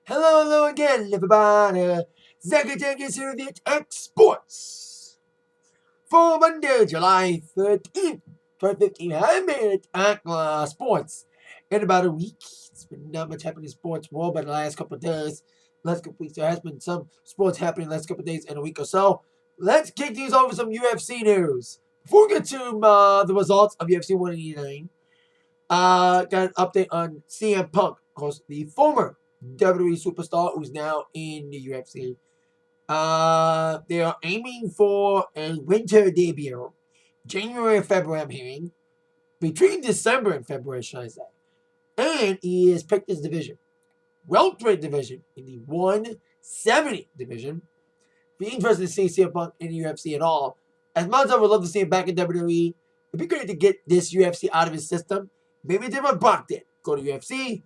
Hello again, everybody. Zach Jenkins here with the Atak Sportz. For Monday, July 13th, 2015, I made Atak Sportz. In about a week, it's been not much happening in sports world, but the last couple of days, last couple of weeks, there has been some sports happening in the last couple of days and a week or so. Let's kick these over with some UFC news. Before we get to the results of UFC 189, got an update on CM Punk, of course, the former WWE superstar who's now in the UFC. They are aiming for a winter debut, January and February, I'm hearing. Between December and February, should I say. And he has picked his division. Welterweight division in the 170 division. Be interested to see CM Punk in the UFC at all. As much as I would love to see him back in WWE, it'd be great to get this UFC out of his system. Maybe do what Brock did. Go to UFC,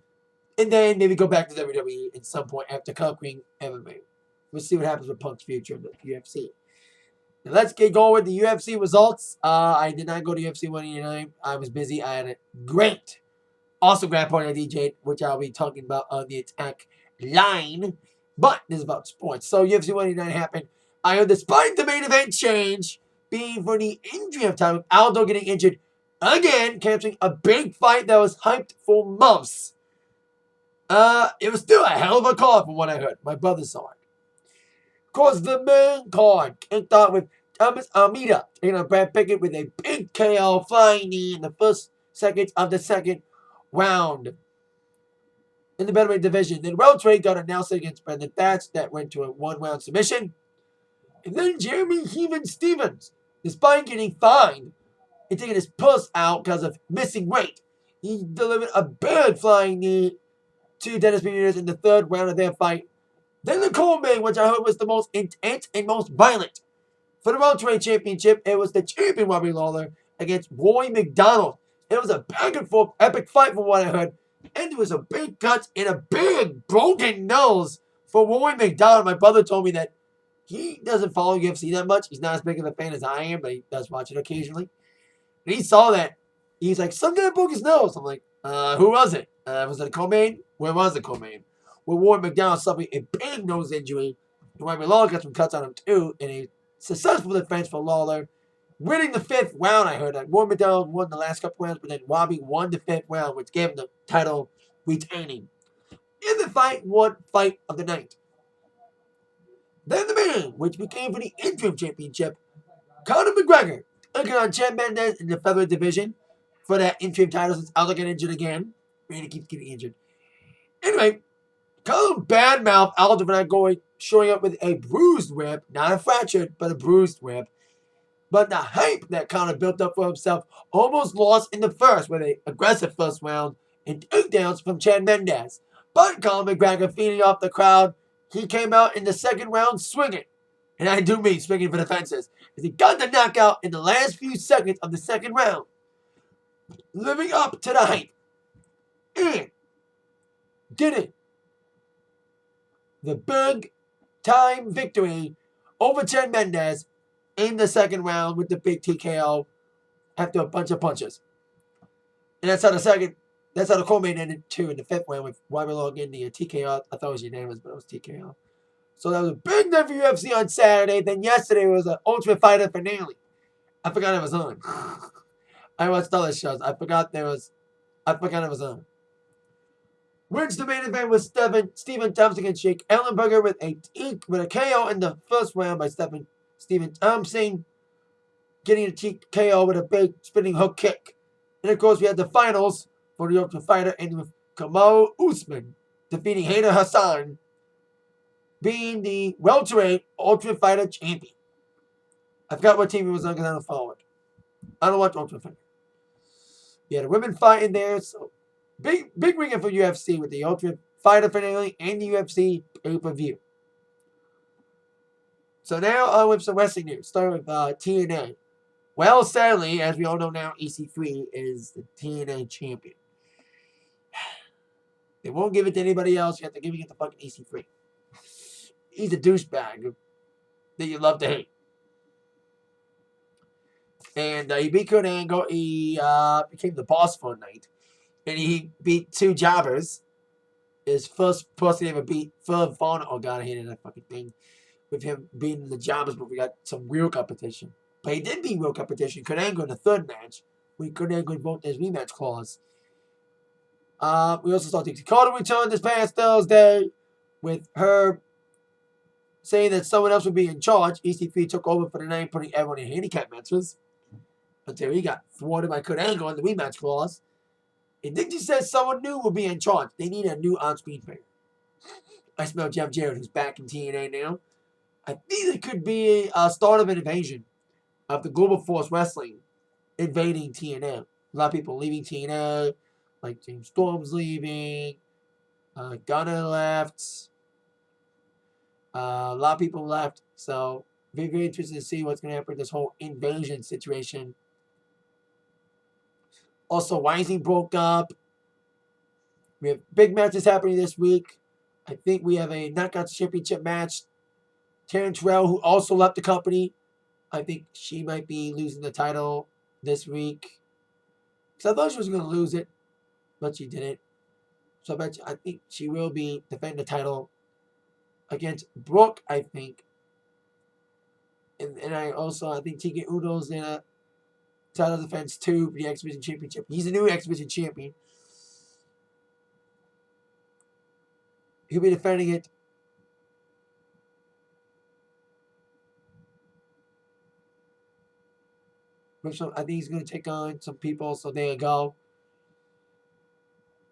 and then maybe go back to WWE at some point after conquering MMA. We'll see what happens with Punk's future in the UFC. Now let's get going with the UFC results. I did not go to UFC 189. I was busy. I had a great, awesome grab party I DJ'd, which I'll be talking about on the Attack line. But this is about sports. So UFC 189 happened. I heard despite the main event change being for the injury of time, Aldo getting injured again, canceling a big fight that was hyped for months. It was still a hell of a card from what I heard. My brother saw it. Of course, the main card kicked off with Thomas Almeida taking on Brad Pickett with a big KO flying knee in the first seconds of the second round. In the middleweight division, then welterweight got announced against Brendan Thatch that went to a one-round submission. And then Jeremy Stevens, despite getting fined and taking his pulse out because of missing weight, he delivered a big flying knee to Dennis Bermudez in the third round of their fight. Then the co-main, which I heard was the most intense and most violent. For the welterweight championship, it was the champion Robbie Lawler against Roy McDonald. It was a back and forth epic fight from what I heard. And there was a big cuts and a big broken nose for Roy McDonald. My brother told me that he doesn't follow UFC that much. He's not as big of a fan as I am, but he does watch it occasionally. And he saw that. He's like, some guy broke his nose. I'm like, who was it? Was it a co-main? Where was the co-main? Well, Warren McDonald suffered a big nose injury. And Robbie Lawler got some cuts on him too. And a successful defense for Lawler. Winning the fifth round, I heard that. Warren McDonald won the last couple rounds, but then Robbie won the fifth round, which gave him the title retaining. In the fight of the night. Then the man, which became for the interim championship, Conor McGregor, taking on Chad Mendes in the featherweight division for that interim title since Aldo got injured again. Randy keeps getting injured. Anyway, Conor badmouthed Aldo for not showing up with a bruised rib, not a fractured, but a bruised rib. But the hype that Conor built up for himself almost lost in the first with an aggressive first round and takedowns from Chad Mendes. But Conor McGregor feeding off the crowd, he came out in the second round swinging. And I do mean swinging for the fences, as he got the knockout in the last few seconds of the second round, living up to the hype. And getting the big time victory over Chad Mendes in the second round with the big TKO after a bunch of punches. And that's how the co-main ended too in the fifth round with Robbie Lawler getting the TKO. I thought it was unanimous, but it was TKO. So that was a big night for UFC on Saturday. Then yesterday was an Ultimate Fighter finale. I forgot it was on. I watched other shows. I forgot it was on. Which the main event was Stephen Thompson against Jake Ellenberger with a KO in the first round by Stephen Thompson, getting a TKO with a big spinning hook kick. And of course, we had the finals for the Ultimate Fighter, ending with Kamaru Usman defeating Hayder Hassan, being the welterweight Ultimate Fighter champion. I forgot what team he was on because I don't follow it. I don't watch Ultimate Fighter. We had a women fight in there, so big weekend for UFC with the Ultimate Fighter finale and the UFC pay-per-view. So now on with some wrestling news. Starting with TNA. Well, sadly, as we all know now, EC3 is the TNA champion. They won't give it to anybody else. You have to give it to fucking EC3. He's a douchebag that you love to hate. And he beat Kurt Angle. He became the boss for a night. And he beat two jobbers. his first person he ever beat. Fern Fawn. Oh god, I hated that fucking thing. With him beating the Jobbers, but we got some real competition. But he did beat real competition. Kurt Angle in the third match. We Kurt Angle invoked his rematch clause. We also saw Dixie Carter return this past Thursday with her saying that someone else would be in charge. EC3 took over for the night, putting everyone in handicap matches until he got thwarted by Kurt Angle in the rematch clause. And Dixie says someone new will be in charge. They need a new on-screen player. I smell Jeff Jarrett, who's back in TNA now. I think it could be a start of an invasion of the Global Force Wrestling invading TNA. A lot of people leaving TNA, like James Storm's leaving, Gunner left, a lot of people left. So very, very interested to see what's going to happen with this whole invasion situation. Also, Rising broke up. We have big matches happening this week. I think we have a Knockouts Championship match. Taryn Terrell, who also left the company, I think she might be losing the title this week. Because I thought she was going to lose it, but she didn't. So I think she will be defending the title against Brooke, I think. And I think Tegan Uno's in a title defense too for the X Division Championship. He's a new X Division champion. He'll be defending it. I think he's going to take on some people, so there you go.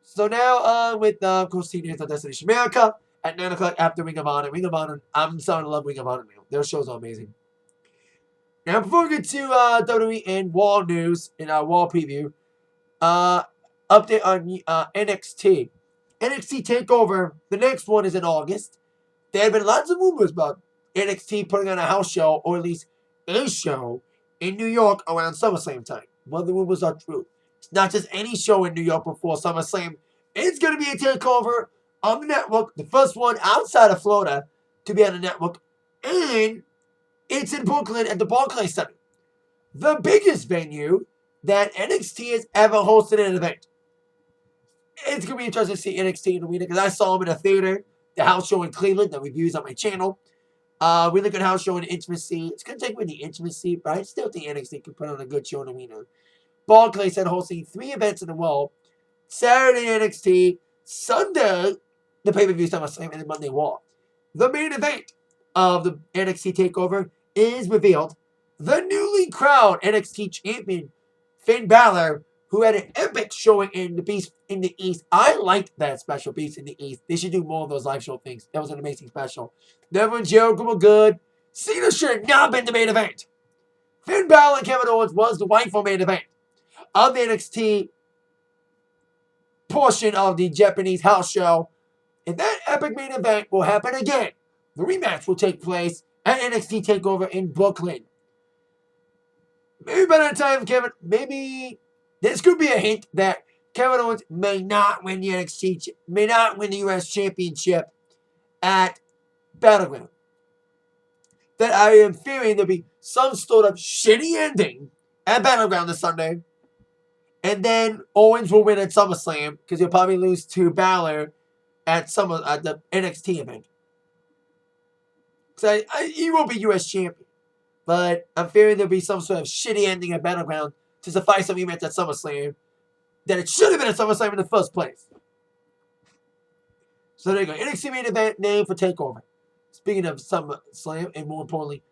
So now with, of course, TNA Destination America at 9 o'clock after Ring of Honor. Ring of Honor, I'm starting to love Ring of Honor now. Their shows are amazing. Now, before we get to WWE and Wall news in our Wall preview, update on NXT. NXT Takeover, the next one is in August. There have been lots of rumors about NXT putting on a house show, or at least a show, in New York around SummerSlam time. Well, the rumors are true. It's not just any show in New York before SummerSlam. It's going to be a takeover on the network, the first one outside of Florida to be on the network, and it's in Brooklyn at the Barclays Center, the biggest venue that NXT has ever hosted an event. It's going to be interesting to see NXT in the arena because I saw them in a theater, the house show in Cleveland that reviews on my channel. We look at house show in intimacy. It's going to take away the intimacy, but I still think NXT can put on a good show in the arena. Barclays said hosting 3 events in a row. Saturday NXT, Sunday the pay-per-view SummerSlam, and then Monday Raw. The main event of the NXT TakeOver is revealed. The newly crowned NXT champion, Finn Balor, who had an epic showing in the Beast in the East. I liked that special, Beast in the East. They should do more of those live show things. That was an amazing special. Neville and Jericho were good. Cena should have not been the main event. Finn Balor and Kevin Owens was the rightful main event of the NXT portion of the Japanese house show. And that epic main event will happen again. The rematch will take place at NXT TakeOver in Brooklyn. Maybe by that time, maybe this could be a hint that Kevin Owens may not win the US Championship at Battleground. That I am fearing there'll be some sort of shitty ending at Battleground this Sunday. And then Owens will win at SummerSlam because he'll probably lose to Balor at the NXT event. So he will be US champion. But I'm fearing there'll be some sort of shitty ending at Battleground to suffice a rematch at SummerSlam that it should have been at SummerSlam in the first place. So there you go. NXT main event name for TakeOver. Speaking of SummerSlam and more importantly,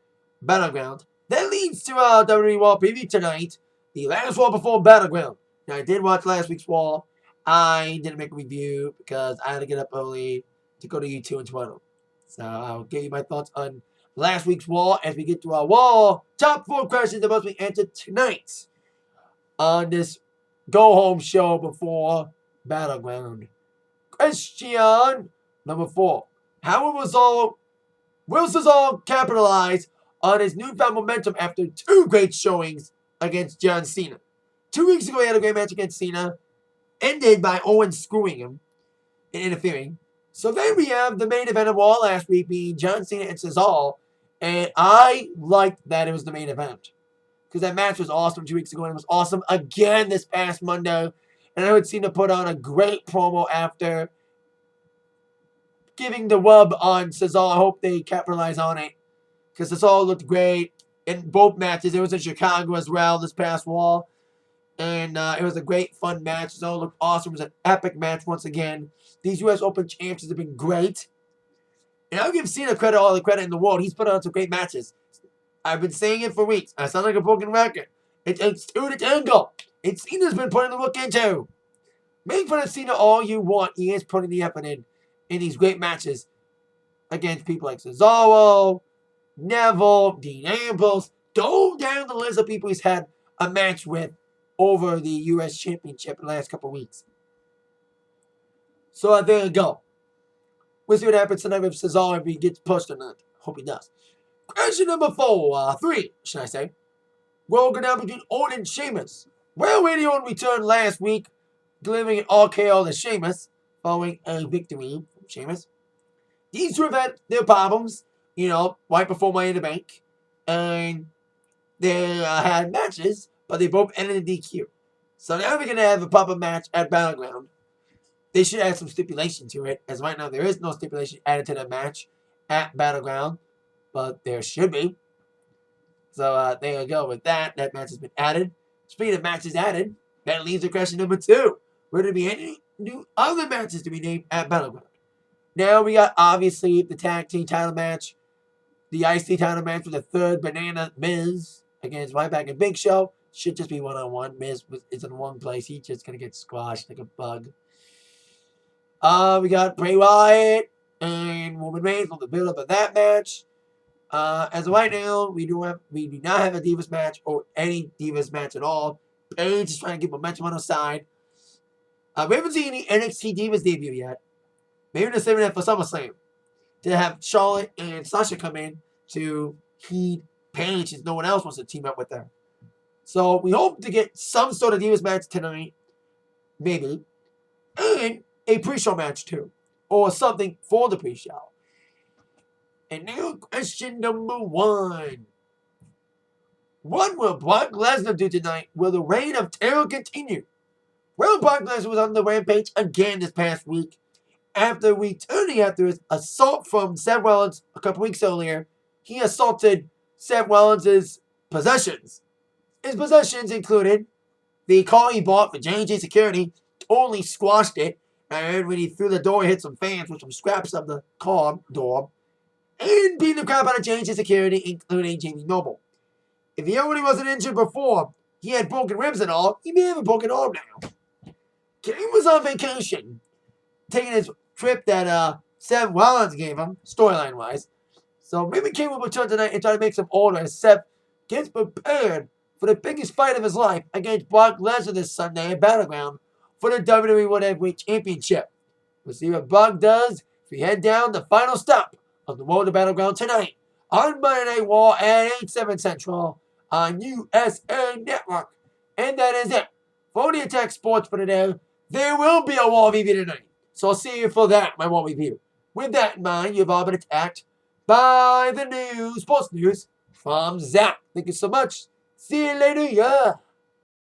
Battleground. That leads to our WWE Raw preview tonight. The last Raw before Battleground. Now I did watch last week's Raw. I didn't make a review because I had to get up early to go to YouTube in Toronto. So I'll give you my thoughts on last week's Raw as we get to our Raw top 4 questions that must be answered tonight on this go-home show before Battleground. Question number 4. How will Cesaro capitalize on his newfound momentum after 2 great showings against John Cena? 2 weeks ago, he had a great match against Cena, ended by Owens screwing him and interfering. So then we have the main event of Raw last week being John Cena and Cesaro, and I liked that it was the main event because that match was awesome 2 weeks ago, and it was awesome again this past Monday. And I would Cena put on a great promo after, giving the rub on Cesaro. I hope they capitalize on it because Cesaro looked great in both matches. It was in Chicago as well this past Raw. And it was a great, fun match. Cesaro looked awesome. It was an epic match once again. These U.S. Open champions have been great. And I'll give Cena all the credit in the world. He's put on some great matches. I've been saying it for weeks. I sound like a broken record. It's to the tango. And Cena's been putting the work into. Make fun of Cena all you want. He is putting the effort in these great matches against people like Cesaro, Neville, Dean Ambrose. Go down the list of people he's had a match with over the U.S. Championship in the last couple of weeks. So there you go. We'll see what happens tonight with Cesaro if he gets pushed or not. Hope he does. Question number 3, should I say. We'll go down between Orton and Sheamus. Well, Orton returned last week, delivering an RKO to Sheamus, following a victory from Sheamus. These two have had their problems, right before Money in the Bank. And they had matches, but they both ended in DQ. So now we're going to have a proper match at Battleground. They should add some stipulation to it, as right now there is no stipulation added to the match at Battleground, but there should be. So there you go with that. That match has been added. Speaking of matches added, that leaves the question number 2. Will there be any new other matches to be named at Battleground? Now we got, obviously, the tag team title match, the IC title match with the third Banana Miz against Ryback and Big Show. Should just be one-on-one. Miz is in one place. He's just going to get squashed like a bug. We got Bray Wyatt and Roman Reigns on the build-up of that match. As of right now, we do not have a Divas match or any Divas match at all. Paige is trying to get momentum on her side. We haven't seen any NXT Divas debut yet. Maybe they're saving that for SummerSlam to have Charlotte and Sasha come in to heed Paige since no one else wants to team up with them. So we hope to get some sort of Divas match tonight, maybe, and a pre-show match too, or something for the pre-show. And now question number 1. What will Brock Lesnar do tonight? Will the reign of terror continue? Well, Brock Lesnar was on the rampage again this past week. After returning after his assault from Seth Rollins a couple weeks earlier, he assaulted Seth Rollins' possessions. His possessions included the car he bought for J&J Security, totally squashed it, and when he threw the door, he hit some fans with some scraps of the car door, and beat the crap out of J&J Security, including Jamie Noble. If he already wasn't injured before, he had broken ribs and all, he may have a broken arm now. Kane was on vacation, taking his trip that Seth Rollins gave him, storyline-wise. So maybe Kane will return tonight and try to make some order as Seth gets prepared for the biggest fight of his life against Brock Lesnar this Sunday at Battleground for the WWE World Heavyweight Championship. We'll see what Brock does if we head down the final stop of the World of Battleground tonight on Monday Night Raw at 8/7 Central on USA Network. And that is it for the Atak Sportz for today. There will be a Raw review tonight, so I'll see you for that, my Raw review. With that in mind, you've all been attacked by the news, sports news from Zach. Thank you so much. See you later, yeah.